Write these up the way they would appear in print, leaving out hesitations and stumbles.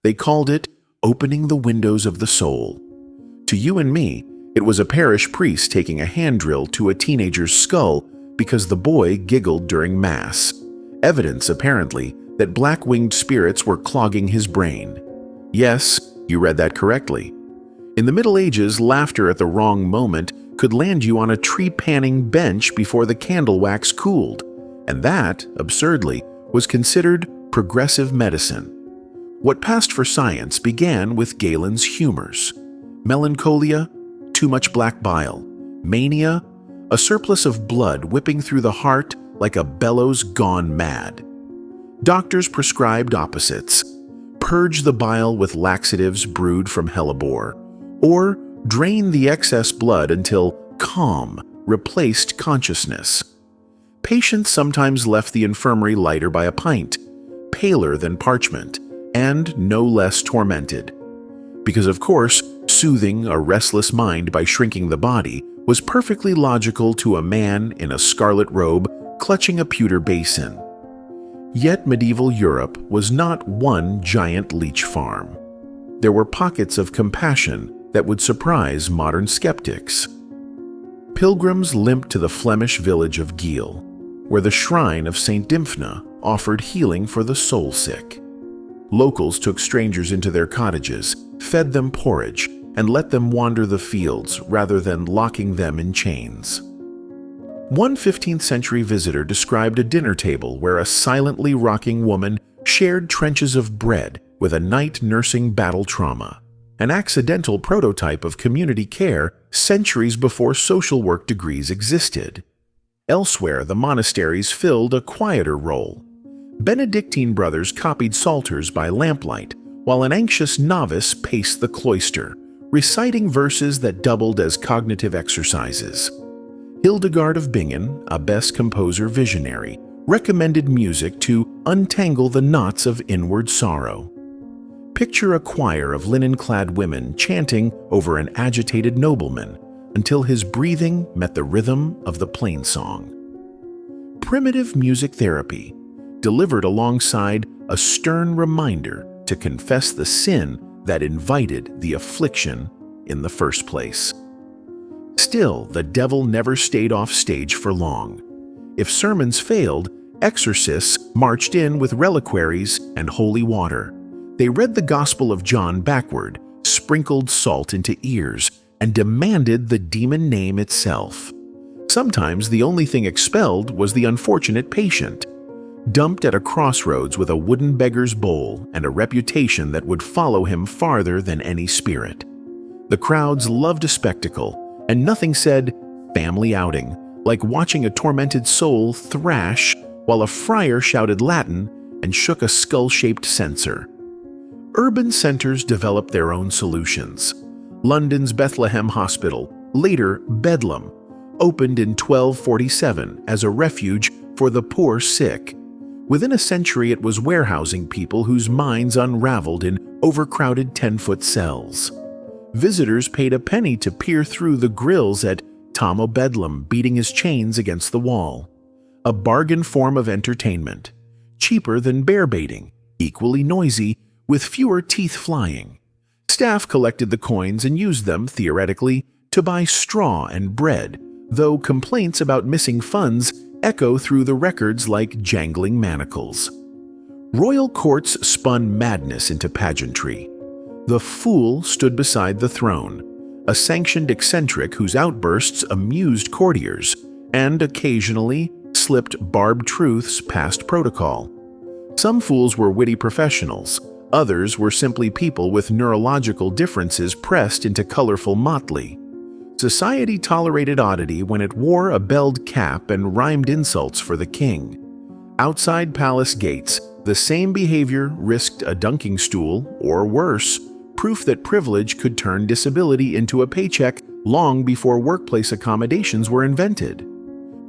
They called it opening the windows of the soul. To you and me, it was a parish priest taking a hand drill to a teenager's skull because the boy giggled during Mass. Evidence, apparently, that black-winged spirits were clogging his brain. Yes, you read that correctly. In the Middle Ages, laughter at the wrong moment could land you on a trepanning bench before the candle wax cooled, and that, absurdly, was considered progressive medicine. What passed for science began with Galen's humors. Melancholia, too much black bile. Mania, a surplus of blood whipping through the heart like a bellows gone mad. Doctors prescribed opposites. Purge the bile with laxatives brewed from hellebore, or drain the excess blood until calm replaced consciousness. Patients sometimes left the infirmary lighter by a pint, paler than parchment, and no less tormented. Because of course, soothing a restless mind by shrinking the body was perfectly logical to a man in a scarlet robe clutching a pewter basin. Yet medieval Europe was not one giant leech farm. There were pockets of compassion that would surprise modern skeptics. Pilgrims limped to the Flemish village of Giggled, where the shrine of St. Dymphna offered healing for the soul-sick. Locals took strangers into their cottages, fed them porridge, and let them wander the fields rather than locking them in chains. One 15th century visitor described a dinner table where a silently rocking woman shared trenches of bread with a knight nursing battle trauma, an accidental prototype of community care centuries before social work degrees existed. Elsewhere, the monasteries filled a quieter role. Benedictine brothers copied psalters by lamplight, while an anxious novice paced the cloister, reciting verses that doubled as cognitive exercises. Hildegard of Bingen, a best composer visionary, recommended music to untangle the knots of inward sorrow. Picture a choir of linen-clad women chanting over an agitated nobleman until his breathing met the rhythm of the plainsong. Primitive music therapy, delivered alongside a stern reminder to confess the sin that invited the affliction in the first place. Still, the devil never stayed off stage for long. If sermons failed, exorcists marched in with reliquaries and holy water. They read the Gospel of John backward, sprinkled salt into ears, and demanded the demon name itself. Sometimes the only thing expelled was the unfortunate patient, dumped at a crossroads with a wooden beggar's bowl and a reputation that would follow him farther than any spirit. The crowds loved a spectacle, and nothing said family outing like watching a tormented soul thrash while a friar shouted Latin and shook a skull-shaped censer. Urban centers developed their own solutions. London's Bethlehem Hospital, later Bedlam, opened in 1247 as a refuge for the poor sick. Within a century, it was warehousing people whose minds unraveled in overcrowded 10-foot cells. Visitors paid a penny to peer through the grills at Tom o' Bedlam beating his chains against the wall. A bargain form of entertainment, cheaper than bear baiting, equally noisy, with fewer teeth flying. Staff collected the coins and used them, theoretically, to buy straw and bread, though complaints about missing funds echo through the records like jangling manacles. Royal courts spun madness into pageantry. The fool stood beside the throne, a sanctioned eccentric whose outbursts amused courtiers and occasionally slipped barbed truths past protocol. Some fools were witty professionals, others were simply people with neurological differences pressed into colorful motley. Society tolerated oddity when it wore a belled cap and rhymed insults for the king. Outside palace gates, the same behavior risked a dunking stool, or worse, proof that privilege could turn disability into a paycheck long before workplace accommodations were invented.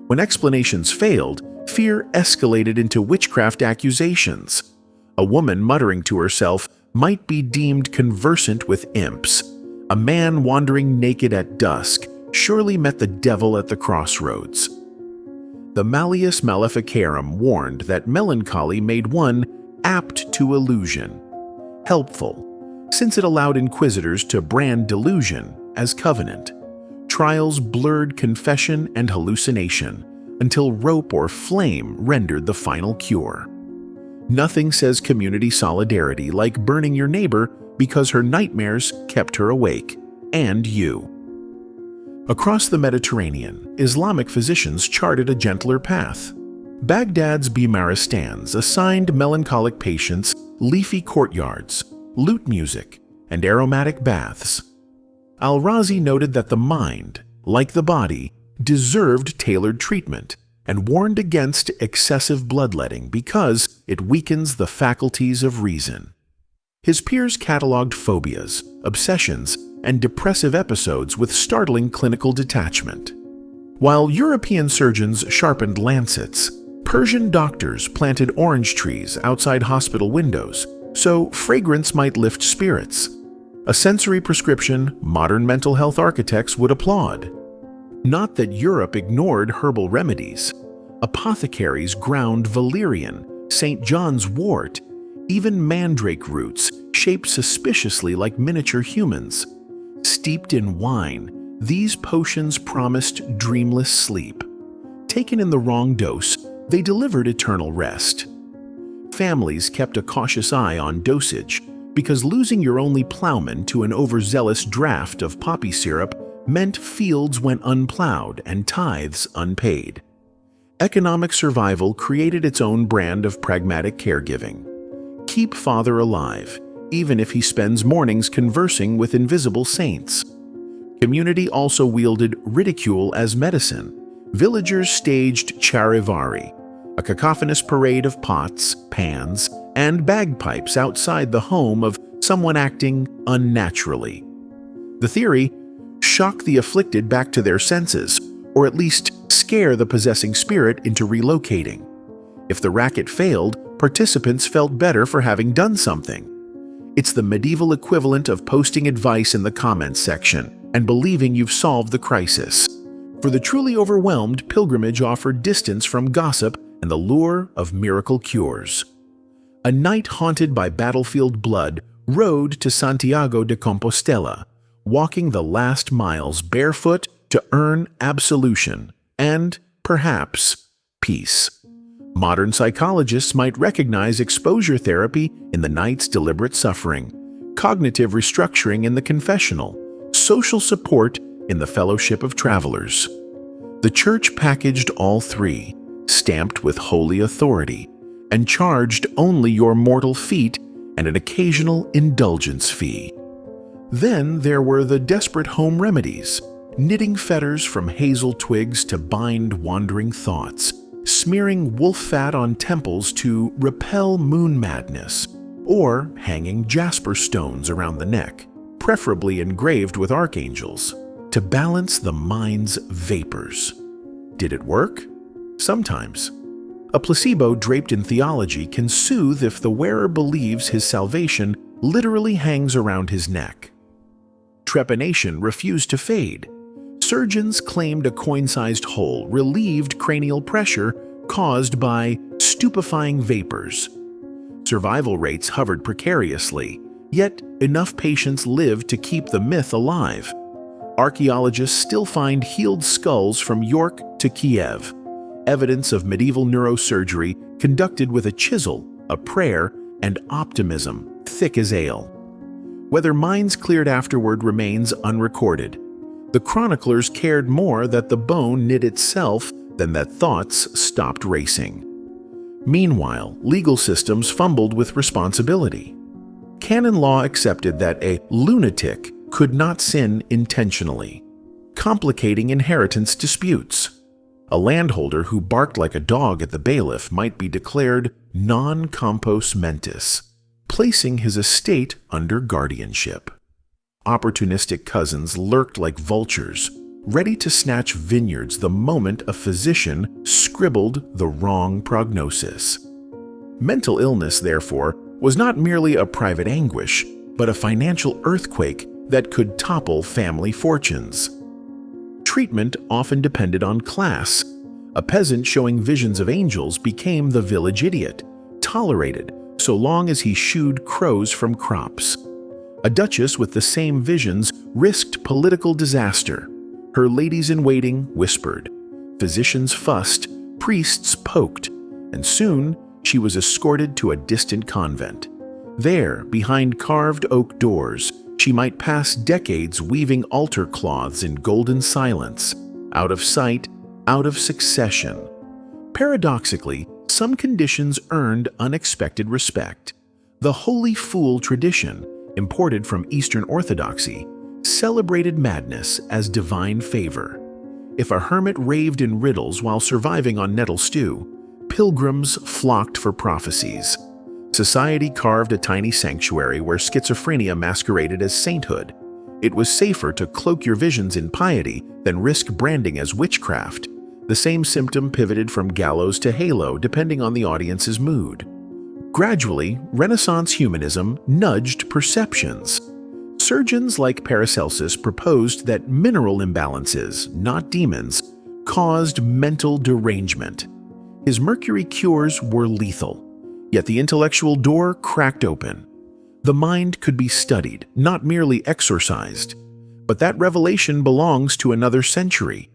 When explanations failed, fear escalated into witchcraft accusations. A woman muttering to herself might be deemed conversant with imps. A man wandering naked at dusk surely met the devil at the crossroads. The Malleus Maleficarum warned that melancholy made one apt to illusion. helpful, since it allowed inquisitors to brand delusion as covenant. Trials blurred confession and hallucination until rope or flame rendered the final cure. Nothing says community solidarity like burning your neighbor because her nightmares kept her awake, and you. Across the Mediterranean, Islamic physicians charted a gentler path. Baghdad's Bimaristans assigned melancholic patients leafy courtyards, lute music, and aromatic baths. Al-Razi noted that the mind, like the body, deserved tailored treatment and warned against excessive bloodletting because it weakens the faculties of reason. His peers cataloged phobias, obsessions, and depressive episodes with startling clinical detachment. While European surgeons sharpened lancets, Persian doctors planted orange trees outside hospital windows so fragrance might lift spirits. A sensory prescription modern mental health architects would applaud. Not that Europe ignored herbal remedies. Apothecaries ground valerian, St. John's wort, even mandrake roots shaped suspiciously like miniature humans. Steeped in wine, these potions promised dreamless sleep. Taken in the wrong dose, they delivered eternal rest. Families kept a cautious eye on dosage because losing your only plowman to an overzealous draft of poppy syrup meant fields went unplowed and tithes unpaid. Economic survival created its own brand of pragmatic caregiving. Keep father alive, even if he spends mornings conversing with invisible saints. Community also wielded ridicule as medicine. Villagers staged charivari, a cacophonous parade of pots, pans, and bagpipes outside the home of someone acting unnaturally. The theory: shock the afflicted back to their senses, or at least scare the possessing spirit into relocating. If the racket failed, participants felt better for having done something. It's the medieval equivalent of posting advice in the comments section and believing you've solved the crisis. For the truly overwhelmed, pilgrimage offered distance from gossip and the lure of miracle cures. A knight haunted by battlefield blood rode to Santiago de Compostela, walking the last miles barefoot to earn absolution and, perhaps, peace. Modern psychologists might recognize exposure therapy in the knight's deliberate suffering, cognitive restructuring in the confessional, social support in the fellowship of travelers. The Church packaged all three, stamped with holy authority, and charged only your mortal feet and an occasional indulgence fee. Then there were the desperate home remedies, knitting fetters from hazel twigs to bind wandering thoughts, smearing wolf fat on temples to repel moon madness, or hanging jasper stones around the neck, preferably engraved with archangels, to balance the mind's vapors. Did it work? Sometimes. A placebo draped in theology can soothe if the wearer believes his salvation literally hangs around his neck. Trepanation refused to fade. Surgeons claimed a coin-sized hole relieved cranial pressure caused by stupefying vapors. Survival rates hovered precariously, yet enough patients lived to keep the myth alive. Archaeologists still find healed skulls from York to Kiev, evidence of medieval neurosurgery conducted with a chisel, a prayer, and optimism thick as ale. Whether minds cleared afterward remains unrecorded. The chroniclers cared more that the bone knit itself than that thoughts stopped racing. Meanwhile, legal systems fumbled with responsibility. Canon law accepted that a lunatic could not sin intentionally, complicating inheritance disputes. A landholder who barked like a dog at the bailiff might be declared non compos mentis, placing his estate under guardianship. Opportunistic cousins lurked like vultures, ready to snatch vineyards the moment a physician scribbled the wrong prognosis. Mental illness, therefore, was not merely a private anguish, but a financial earthquake that could topple family fortunes. Treatment often depended on class. A peasant showing visions of angels became the village idiot, tolerated so long as he shooed crows from crops. A duchess with the same visions risked political disaster. Her ladies-in-waiting whispered, physicians fussed, priests poked, and soon she was escorted to a distant convent. There, behind carved oak doors, she might pass decades weaving altar cloths in golden silence, out of sight, out of succession. Paradoxically, some conditions earned unexpected respect. The holy fool tradition, imported from Eastern Orthodoxy, celebrated madness as divine favor. If a hermit raved in riddles while surviving on nettle stew, pilgrims flocked for prophecies. Society carved a tiny sanctuary where schizophrenia masqueraded as sainthood. It was safer to cloak your visions in piety than risk branding as witchcraft. The same symptom pivoted from gallows to halo depending on the audience's mood. Gradually, Renaissance humanism nudged perceptions. Surgeons like Paracelsus proposed that mineral imbalances, not demons, caused mental derangement. His mercury cures were lethal, yet the intellectual door cracked open. The mind could be studied, not merely exorcised. But that revelation belongs to another century.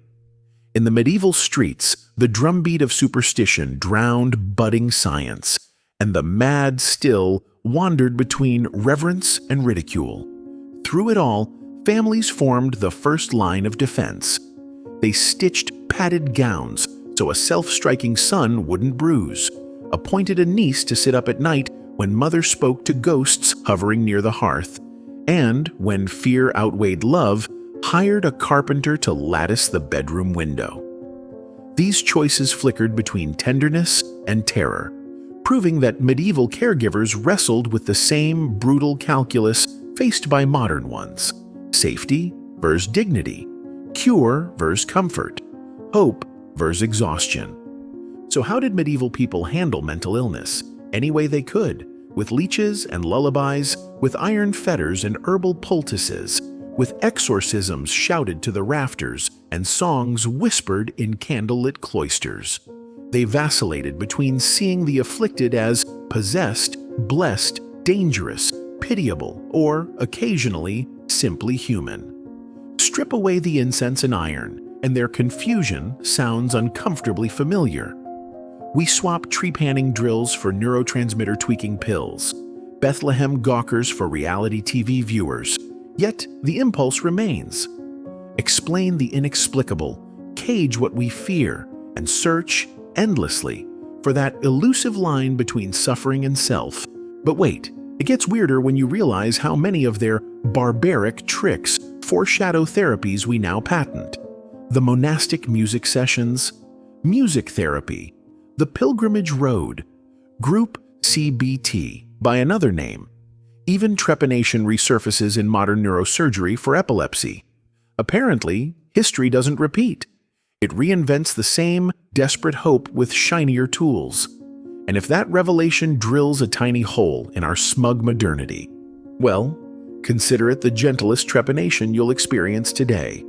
In the medieval streets, the drumbeat of superstition drowned budding science, and the mad still wandered between reverence and ridicule. Through it all, families formed the first line of defense. They stitched padded gowns so a self-striking son wouldn't bruise, appointed a niece to sit up at night when mother spoke to ghosts hovering near the hearth, and, when fear outweighed love, hired a carpenter to lattice the bedroom window. These choices flickered between tenderness and terror, proving that medieval caregivers wrestled with the same brutal calculus faced by modern ones: safety versus dignity, cure versus comfort, hope versus exhaustion. So how did medieval people handle mental illness? Any way they could, with leeches and lullabies, with iron fetters and herbal poultices, with exorcisms shouted to the rafters and songs whispered in candlelit cloisters. They vacillated between seeing the afflicted as possessed, blessed, dangerous, pitiable, or, occasionally, simply human. Strip away the incense and iron, and their confusion sounds uncomfortably familiar. We swap trepanning drills for neurotransmitter-tweaking pills, Bethlehem gawkers for reality TV viewers, yet the impulse remains. Explain the inexplicable, cage what we fear, and search endlessly for that elusive line between suffering and self. But wait, it gets weirder when you realize how many of their barbaric tricks foreshadow therapies we now patent. The monastic music sessions, music therapy, the pilgrimage road, group CBT by another name. Even trepanation resurfaces in modern neurosurgery for epilepsy. Apparently, history doesn't repeat. It reinvents the same desperate hope with shinier tools. And if that revelation drills a tiny hole in our smug modernity, well, consider it the gentlest trepanation you'll experience today.